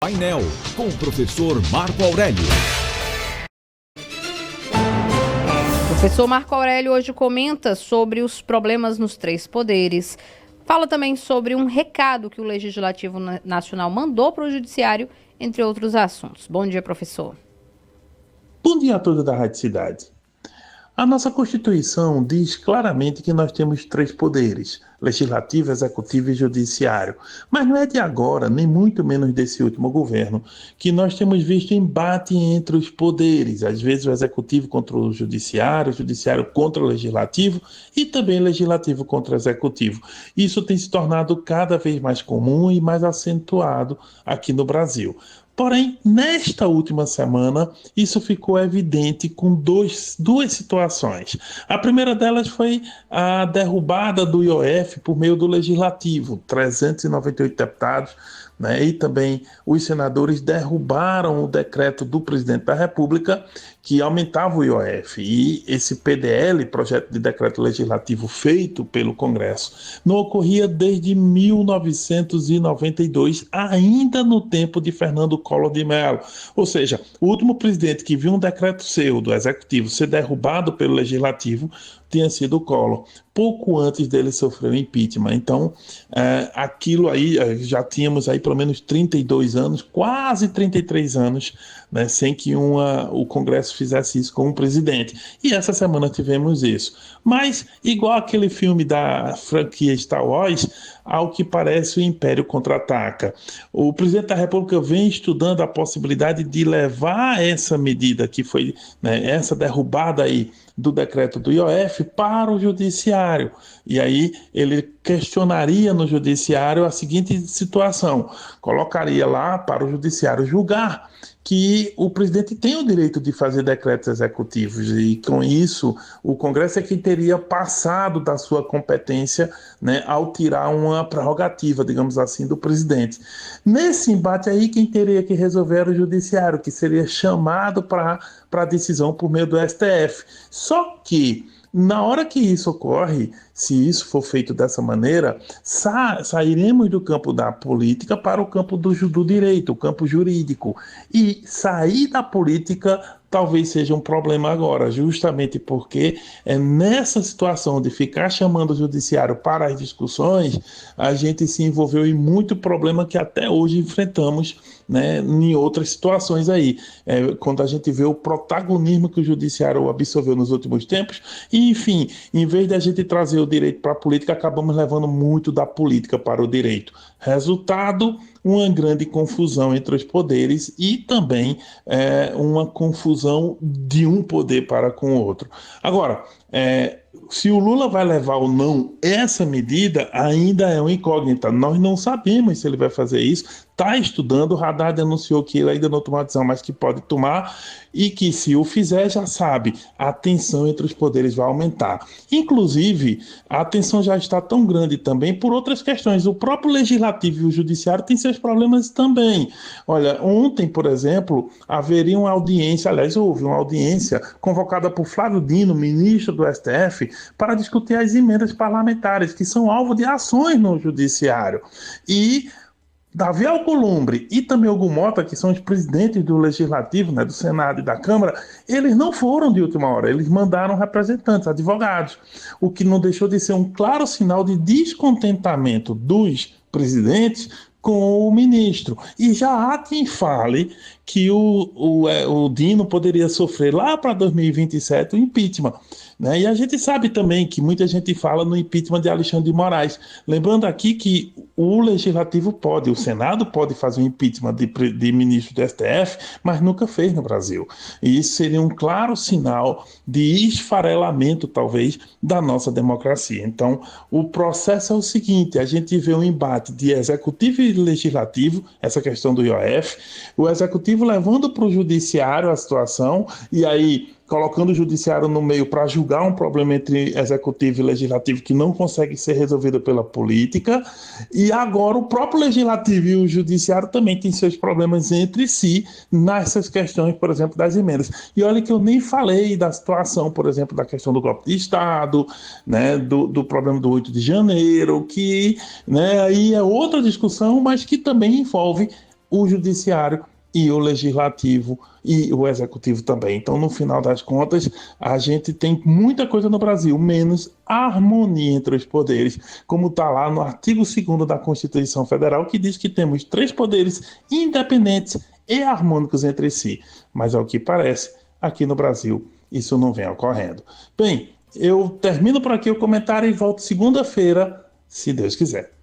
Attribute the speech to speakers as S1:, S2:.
S1: Painel com o professor Marco Aurélio.
S2: O professor Marco Aurélio hoje comenta sobre os problemas nos três poderes. Fala também sobre um recado que o Legislativo Nacional mandou para o Judiciário, entre outros assuntos. Bom dia, professor.
S3: Bom dia a todos da Rádio Cidade. A nossa Constituição diz claramente que nós temos três poderes: legislativo, executivo e judiciário. Mas não é de agora, nem muito menos desse último governo, que nós temos visto embate entre os poderes. Às vezes o executivo contra o judiciário contra o legislativo e também o legislativo contra o executivo. Isso tem se tornado cada vez mais comum e mais acentuado aqui no Brasil. Porém, nesta última semana, isso ficou evidente com duas situações. A primeira delas foi a derrubada do IOF por meio do Legislativo. 398 deputados, e também os senadores derrubaram o decreto do presidente da República que aumentava o IOF. E esse PDL, projeto de decreto legislativo feito pelo Congresso, não ocorria desde 1992, ainda no tempo de Fernando Collor de Mello. Ou seja, o último presidente que viu um decreto seu, do Executivo, ser derrubado pelo Legislativo, tinha sido o Collor, pouco antes dele sofrer o impeachment. Então, aquilo aí, já tínhamos aí pelo menos 32 anos, quase 33 anos, sem que o Congresso fizesse isso com um presidente. E essa semana tivemos isso. Mas, igual aquele filme da franquia Star Wars, ao que parece o Império Contra-Ataca. O presidente da República vem estudando a possibilidade de levar essa medida que foi, essa derrubada aí do decreto do IOF para o judiciário. E aí ele questionaria no judiciário a seguinte situação: colocaria lá para o judiciário julgar que o presidente tem o direito de fazer decretos executivos, e com isso o Congresso é quem teria passado da sua competência, ao tirar uma prerrogativa, digamos assim, do presidente. Nesse embate aí, quem teria que resolver era o judiciário, que seria chamado para a decisão por meio do STF. Só que, na hora que isso ocorre, se isso for feito dessa maneira, sairemos do campo da política para o campo do direito, o campo jurídico. E sair da política talvez seja um problema agora, justamente porque é nessa situação de ficar chamando o judiciário para as discussões, a gente se envolveu em muito problema que até hoje enfrentamos, em outras situações aí. Quando a gente vê o protagonismo que o judiciário absorveu nos últimos tempos, e enfim, em vez de a gente trazer o direito para a política, acabamos levando muito da política para o direito. Resultado, uma grande confusão entre os poderes e também uma confusão de um poder para com o outro. Agora, se o Lula vai levar ou não essa medida, ainda é uma incógnita. Nós não sabemos se ele vai fazer isso. Está estudando, o Haddad anunciou que ele ainda não tomou a decisão, mas que pode tomar, e que se o fizer, já sabe, a tensão entre os poderes vai aumentar. Inclusive, a tensão já está tão grande também por outras questões. O próprio Legislativo e o Judiciário têm seus problemas também. Olha, ontem, por exemplo, haveria uma audiência, aliás, houve uma audiência convocada por Flávio Dino, ministro do STF, para discutir as emendas parlamentares, que são alvo de ações no Judiciário. E Davi Alcolumbre e também Hugo Mota, que são os presidentes do Legislativo, do Senado e da Câmara, eles não foram de última hora, eles mandaram representantes, advogados, o que não deixou de ser um claro sinal de descontentamento dos presidentes com o ministro. E já há quem fale que o Dino poderia sofrer lá para 2027 o impeachment. E a gente sabe também que muita gente fala no impeachment de Alexandre de Moraes. Lembrando aqui que o Legislativo pode, o Senado pode fazer um impeachment de ministro do STF, mas nunca fez no Brasil. E isso seria um claro sinal de esfarelamento, talvez, da nossa democracia. Então, o processo é o seguinte: a gente vê um embate de executivo e legislativo, essa questão do IOF, o executivo levando para o judiciário a situação, e aí colocando o judiciário no meio para julgar um problema entre executivo e legislativo que não consegue ser resolvido pela política, e agora o próprio legislativo e o judiciário também têm seus problemas entre si nessas questões, por exemplo, das emendas. E olha que eu nem falei da situação, por exemplo, da questão do golpe de Estado, do problema do 8 de janeiro, que aí é outra discussão, mas que também envolve o judiciário e o legislativo e o executivo também. Então, no final das contas, a gente tem muita coisa no Brasil, menos harmonia entre os poderes, como está lá no artigo 2º da Constituição Federal, que diz que temos 3 poderes independentes e harmônicos entre si. Mas, ao que parece, aqui no Brasil, isso não vem ocorrendo. Bem, eu termino por aqui o comentário e volto segunda-feira, se Deus quiser.